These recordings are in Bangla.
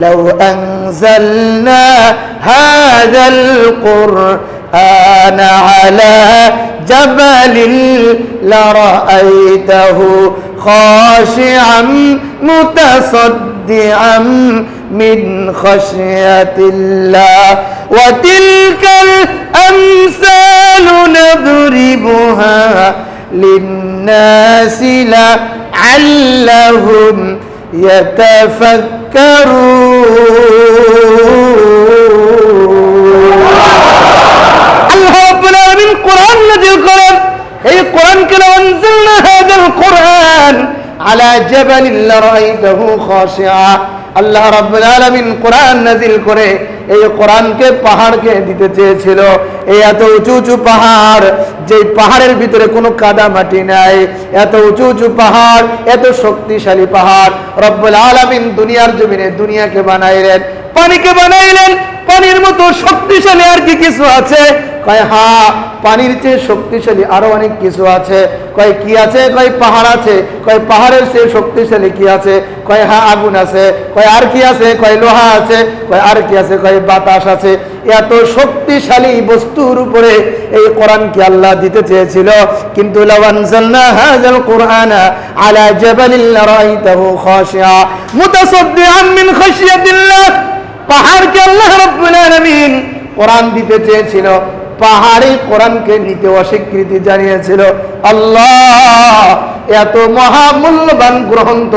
لو أنزلنا هذا القرآن على جبل لرأيته خاشعا متصدعا من خشية الله وتلك الأمثال نضربها للناس لعلهم يتفكرون আল্লাহ রাব্বুল আলামিন কোরআন নাযিল করেন। এই কোরআনকে আনজালনা হাযাল কোরআন আলা জাবালিন লারাইতাহু খাশিআ। আল্লাহ রাব্বুল আলামিন কোরআন নাযিল করে এই কোরআনকে পাহাড়কে দিতে চেয়েছিল। এই এত উঁচু উঁচু পাহাড়, যে পাহাড়ের ভিতরে কোনো কাদা মাটি নাই, এত উঁচু উঁচু পাহাড়, এত শক্তিশালী পাহাড় রব্বুল আলামিন দুনিয়ার জমিনে দুনিয়াকে বানাইলেন, পানিকে বানাইলেন। পানির মতো শক্তিশালী আর কি কিছু আছে? কয় হ্যাঁ, পানির চেয়ে শক্তিশালী আরো অনেক কিছু আছে। কয় কি আছে? কয় পাহাড় আছে। কয় পাহাড়ের চেয়ে শক্তিশালী কি আছে? কয় হ্যাঁ, আগুন আছে। কয় আর কি আছে? কয় লোহা আছে। কয় আর কি আছে? কয় বাতাস আছে। এত শক্তিশালী বস্তুর উপরে এই কোরআনকে আল্লাহ দিতে চেয়েছিল, কিন্তু লাউ আনজালনা হাযাল কুরআনা আলা জাবালিন লারাইতাহু খাশিআ মুতাসাদ্দিআন মিন খাশিয়াতিল্লাহ। পাহাড়কে আল্লাহ রাব্বুল আলামিন কোরআন দিতে চেয়েছিল, পাহাড়ে কোরআনকে নিতে অস্বীকৃতি জানিয়েছিল। আল্লাহ এত মহামূল্যবান গ্রন্থ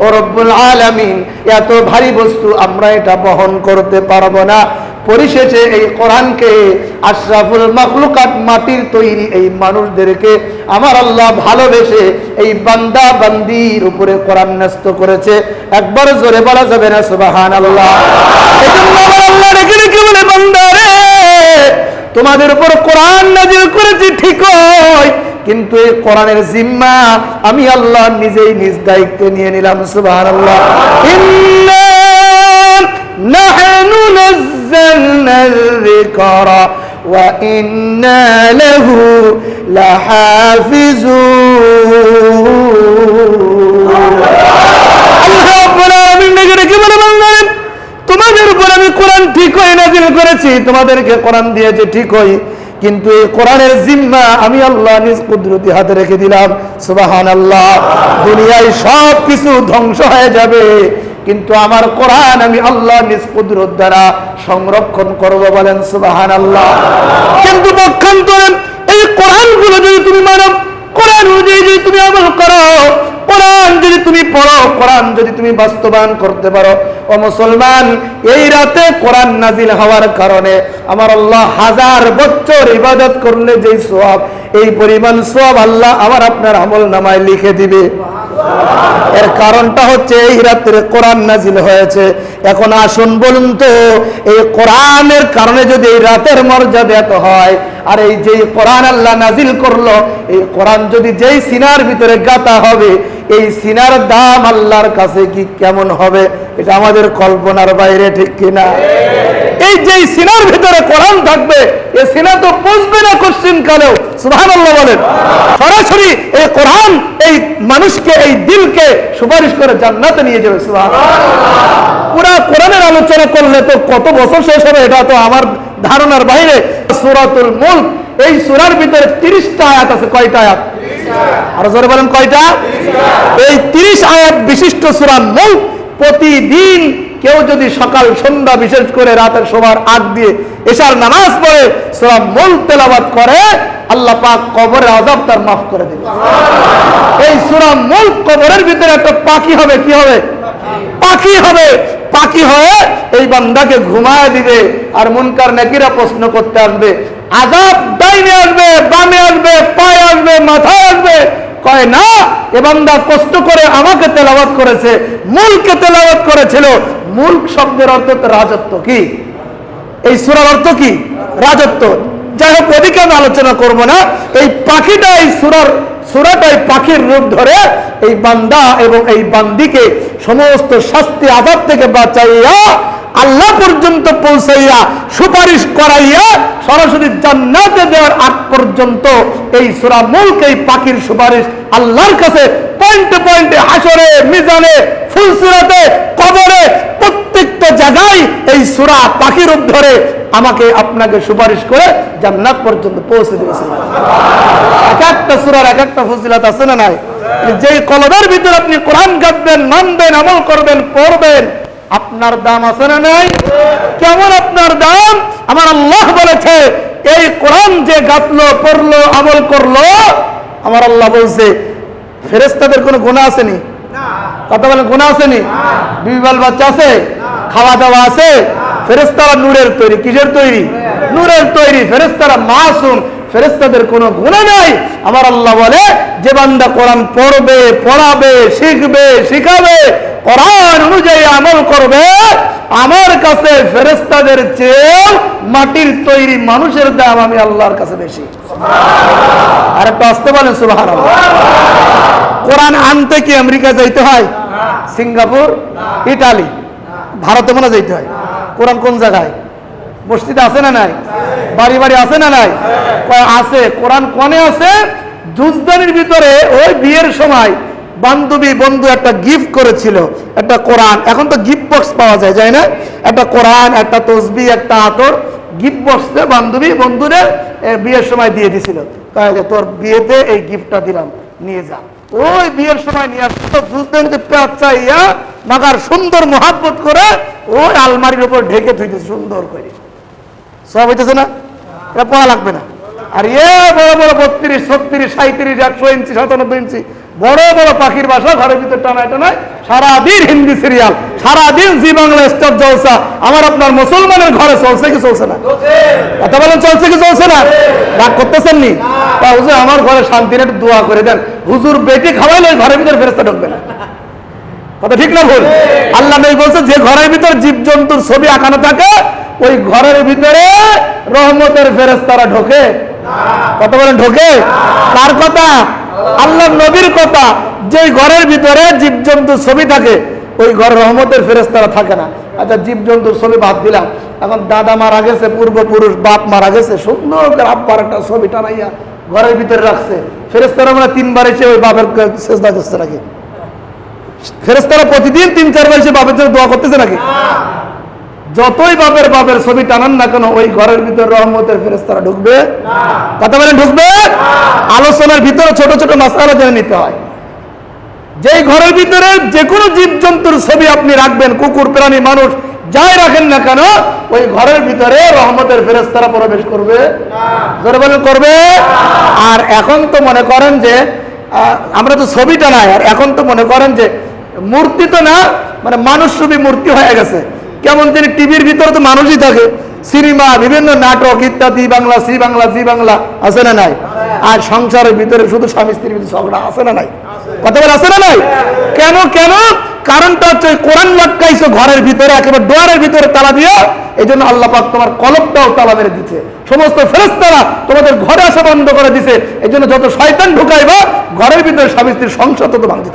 ও রব্বুল আলামিন এত ভারী বস্তু আমরা এটা বহন করতে পারবো না। পরিশেষে এই কোরআনকে আশরাফুল মাখলুকাত মাটির তৈরি এই মানুষদেরকে আমার আল্লাহ ভালোবেসে এই বান্দা বান্দির উপরে কোরআন ন্যস্ত করেছে। একবার জোরে বলা যাবে না সুবহানাল্লাহ? এজন্য আমার আল্লাহ রেখে রেখে বলে, বান্দা রে, তোমাদের উপর কোরআন নাযিল করেছি ঠিকই, কিন্তু এই কোরআনের জিম্মা আমি আল্লাহ নিজেই নিজ দায়িত্বে নিয়ে নিলাম। সুবহানাল্লাহ। ইন্না নাহনু নাযালনা যিকরা ওয়া ইন্না লাহু লাহাফিজুন। আল্লাহ রাব্বুল আলামিন কি বলে? বান্দারা, তোমাদের উপর আমি কোরআন ঠিকই নাযিল করেছি, তোমাদেরকে কোরআন দিয়েছি ঠিকই, কিন্তু এই কোরআনের জিম্মা আমি আল্লাহ নিজ কুদরতি হাতে রেখে দিলাম। সুবহানাল্লাহ। দুনিয়ায় সব কিছু ধ্বংস হয়ে যাবে, কিন্তু আমার কোরআন আমি আল্লাহ নিজ কুদরত দ্বারা সংরক্ষণ করব। বলেন সুবহানাল্লাহ। কিন্তু পক্ষান্তরে এই কোরআনগুলো যদি তুমি মানো, কোরআন অনুযায়ী যদি তুমি আমল করো, কোরআন যদি তুমি পড়ো, কোরআন যদি তুমি বাস্তবায়ন করতে পারো, ও মুসলমান, এই রাতে কোরআন নাজিল হওয়ার কারণে আমার আল্লাহ 1000 বছর ইবাদত করলে যেই সওয়াব, এই পরিমাণ সওয়াব আল্লাহ আমার আপনার আমল নামায় লিখে দিবে। এর কারণটা হচ্ছে এই রাতে কোরআন নাজিল হয়েছে। এখন আসুন বলুন তো, এই কোরআনের কারণে যদি এই রাতের মর্যাদা এত হয়, আর এই যে কোরআন আল্লাহ নাজিল করলো, এই কোরআন যদি যেই সিনার ভিতরে গাঁথা হবে, এই সিনার দাম আল্লাহর কাছে কি কেমন হবে, এটা আমাদের কল্পনার বাইরে, ঠিক কিনা? এই যে সিনার ভিতরে কোরআন থাকবে, এই সিনা তো বুঝবে না কোশ্চিন কালেও। সুবহানাল্লাহ বলেন। সরাসরি এই কোরআন এই মানুষকে, এই দিলকে সুপারিশ করে জান্নাতে নিয়ে যাবে। সুবহানাল্লাহ। পুরা কোরআনের আলোচনা করলে তো কত বছর শেষ হবে, এটা তো আমার ধারণার বাইরে। সূরাতুল মুলক, এই সূরার ভিতরে 30টা আয়াত আছে। কয়টা আয়াত? আর জোরে বলেন কয়টা? এই 30 আয়াত বিশিষ্ট সূরা মুলক প্রতিদিন কেউ যদি সকাল সন্ধ্যা, বিশেষ করে রাতের শোবার আগ দিয়ে এশার নামাজ পড়ে সূরা মুলক তেলাওয়াত করে, আল্লাহ পাক কবরের আযাব তার মাফ করে দেবে। এই সূরা মুলক কবরের ভিতরে একটা পাখি হবে। কি হবে? পাখি হবে। পাখি হয়ে এই বান্দাকে ঘুমায় দিবে, আর মুনকার নাকিরা প্রশ্ন করতে আসবে। আযাব ডাইনে আসবে, বামে আসবে, পায়ে আসবে, মাথায় আসবে। কয় না, এ বান্দা কষ্ট করে আমাকে তেলাওয়াত করেছে, মুলকে তেলাওয়াত করেছিল। মুলক শব্দের অর্থ তো রাজত্ব। কি এই সূরার অর্থ? কি? রাজত্ব। যাই হোক, ওদিকে আমি আলোচনা করবো না। এই পাখিটা, এই সূরাটাই পাখির রূপ ধরে এই বান্দা এবং এই বান্দিকে সমস্ত শাস্তি আযাব থেকে বাঁচাইয়া আল্লাহ পর্যন্ত পৌঁছাইয়া সুপারিশ করাইয়া সরাসরি জান্নাতে দেওয়ার আগ পর্যন্ত এই সূরা মুলক, এই পাখির সুপারিশ আল্লাহর কাছে পয়েন্টে পয়েন্টে, হাসরে, মিজানে, ফুলসিরাতে, কবরে, প্রত্যেকটা জায়গায় এই সূরা পাখির রূপ ধরে আমাকে আপনাকে সুপারিশ করে জান্নাত পর্যন্ত পৌঁছে দিয়েছে। এক একটা সূরার এক একটা ফজিলত আছে না নাই? যেই কলবের ভিতরে আপনি কোরআন গাঁথবেন, মানবেন, আমল করবেন, পড়বেন, আপনার দাম আছে না নাই? কেমন আপনার দাম? আমার আল্লাহ বলেছে এই কোরআন যে গাঁথলো, পড়লো, আমল করলো, আমার আল্লাহ বলছে ফেরেশতাদের কোনো গুনাহ আসেনি? কথা বলেন, গুনাহ আসেনি? বিবি বাল বাচ্চা আছে, খাওয়া দাওয়া আছে। ফেরেশতারা নূরের তৈরি। কিসের তৈরি? নূরের তৈরি। ফেরেশতারা মাসুম, ফেরেশতাদের কোনো গুনাহ নাই। আমার আল্লাহ বলে যে বান্দা কোরআন পড়বে, পড়াবে, শিখবে, শিখাবে, কোরআন অনুযায়ী আমল করবে, আমার কাছে ফেরেশতাদের চেয়ে মাটির তৈরি মানুষের দাম আমি আল্লাহর কাছে বেশি। আর একটা আসতে বলেন সুবহানাল্লাহ। কোরআন আনতে কি আমেরিকা যাইতে হয়? সিঙ্গাপুর, ইটালি, ভারতে মনে যাইতে হয়? কোরআন কোন জায়গায়? মসজিদে আছে না নাই? বাড়ি বাড়ি আছে না নাই? আছে। কোরআন কোনে আছে? জুজদানির ভিতরে ওই বিয়ের সময় বান্ধবী বন্ধু একটা গিফট করেছিল, একটা কোরআন। এখন তো গিফট বক্স পাওয়া যায়, যায় না? একটা কোরআন, একটা তসবিহ, একটা আতর গিফট বক্সে বান্ধবী বন্ধুদের বিয়ের সময় দিয়ে দিছিল। তাহলে তোর বিয়েতে এই গিফটটা দিলাম, নিয়ে যা। ওই বিয়ের সময় নিয়ে আসতো জুজদানিতে পেঁয়াজ চাইয়া মাগার সুন্দর মহাব্বত করে ওই আলমারির উপর ঢেকে থইতেছে সুন্দর করে। সব হইতেছে না? এটা পড়া লাগবে না। আর বড় বড় 32, 36, 37, 100 ইঞ্চি, 97 ইঞ্চি বড় বড় পাখির বাসা, ঘরের ভিতর টানায় টানায় সারাদিন হিন্দি সিরিয়াল, সারাদিন জি বাংলা স্টার জলসা। আমার আপনার মুসলমানের ঘরে চলছে কি চলছে না? কথা বলেন, চলছে কি চলছে না? রাগ করতেছেন নি? হুজুর আমার ঘরে শান্তির একটু দোয়া করে দেন। হুজুর বেটি খাওয়াইলে ওই ঘরের ভিতরে ফেরেশতা ঢুকবে না। কথা ঠিক না ভুল? আল্লাহ নবী বলছে যে ঘরের ভিতর জীবজন্তুর ছবি আঁকানো থাকে ওই ঘরের ভিতরে রহমতের ফেরেশতারা ঢোকে। কথা বলেন, ঢোকে? কার কথা? আল্লাহ নবীর কথা। যে ঘরের ভিতরে জীবজন্তুর ছবি থাকে ওই ঘরে রহমতের ফেরেশতারা থাকে না। আচ্ছা, জীবজন্তুর ছবি বাদ দিলাম, এখন দাদা মারা গেছে, পূর্বপুরুষ বাপ মারা গেছে, সুন্দর করে আব্বার একটা ছবি টানাইয়া ঘরের ভিতরে রাখছে। ফেরেশতারা মানে 3 বার এসে ওই বাপের সেজদা করছে নাকি? ফেরেশতারা প্রতিদিন 3-4 বার এসে বাপের জন্য দোয়া করতেছে নাকি? যতই বাপের ছবি টানান না কেন ওই ঘরের ভিতরে রহমতের ফেরেশতারা ঢুকবে না। কথা বলেন, ঢুকবে? আলোচনার ভিতরে ছোট ছোট মাসআলা জেনে নিতে হয়। যেই ঘরের ভিতরে যে কোনো জীবজন্তুর ছবি আপনি রাখবেন, কুকুর, প্রাণী, মানুষ যাই রাখেন না কেন, ওই ঘরের ভিতরে রহমতের ফেরেশতারা প্রবেশ করবে না। জোরে বলেন, করবে। আর এখন তো মনে করেন যে আমরা তো ছবিটা নাই, আর এখন তো মনে করেন যে মূর্তি তো না, মানে মানুষ ছবি মূর্তি হয়ে গেছে। কেমন তিনি টিভির ভিতরে তো মানুষই থাকে, সিনেমা, বিভিন্ন নাটক ইত্যাদি, বাংলা, সি বাংলা, জি বাংলা আছে না নাই? আর সংসারের ভিতরে শুধু স্বামী স্ত্রীর ভিতরে ঝগড়া আছে না নাই? কথা বলে আছে না নাই? কেন? কেন? কারণটা হচ্ছে কোরআন লাগাইছো ঘরের ভিতরে, একেবারে দুয়ারের ভিতরে তালা দিয়ে। এই জন্য আল্লাহ পাক তোমার কলবটাও তালা মেরে দিচ্ছে, সমস্ত ফেরেশতারা তোমাদের ঘরে আসা বন্ধ করে দিছে। এই জন্য যত শয়তান ঢুকাইবা ঘরের ভিতরে স্বামী স্ত্রীর সংসার তত ভাঙছে।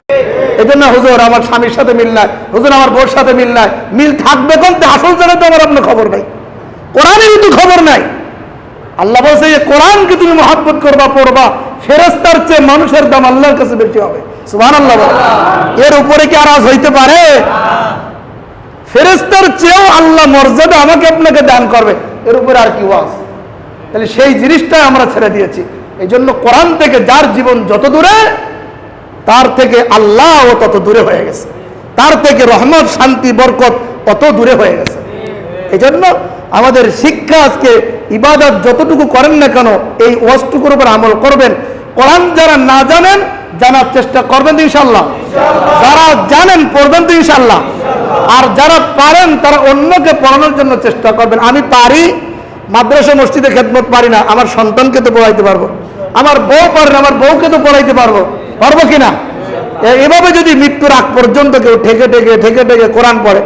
এই জন্য হুজুর আমার স্বামীর সাথে মিল নাই, হুজুর আমার বউর সাথে মিল নাই। মিল থাকবে কোন? আসল জায়গায় তো আমার আপনার খবর নাই, কোরআনের কিন্তু খবর নাই। আল্লাহ বলছে যে কোরআনকে তুমি মহব্বত করবা, পড়বা, ফেরেশতার চেয়ে মানুষের দাম আল্লাহর কাছে বেশি হবে। সুবহানাল্লাহ। এর উপরে কি আর আজ হইতে পারে? ফেরেশতার চেয়েও আল্লাহ মর্যাদা আমাকে আপনাকে দান করবে, এর উপরে আর কি ওয়াজ? তাহলে সেই জিনিসটা আমরা ছেড়ে দিয়েছি। এই জন্য কোরআন থেকে যার জীবন যত দূরে, তার থেকে আল্লাহ তত দূরে হয়ে গেছে, তার থেকে রহমত, শান্তি, বরকত তত দূরে হয়ে গেছে। এই জন্য আমাদের শিক্ষা আজকে ইবাদত যতটুকু করেন না কেন এই ওয়াজটুকুর উপর আমল করবেন। কোরআন যারা না জানেন জানার চেষ্টা করবেন ইনশাআল্লাহ, যারা জানেন পড়বেন তো ইনশাআল্লাহ, আর যারা পারেন তারা অন্যকে পড়ানোর জন্য চেষ্টা করবেন। আমি পারি, মাদ্রাসা মসজিদে খেদমত পারি না, আমার সন্তানকে তো পড়াইতে পারবো। আমার বউ পারে না, আমার বউকে তো পড়াইতে পারবো, পারবো কিনা? এভাবে যদি মৃত্যুর আগ পর্যন্ত কেউ ঠেকে ঠেকে কোরআন পড়ে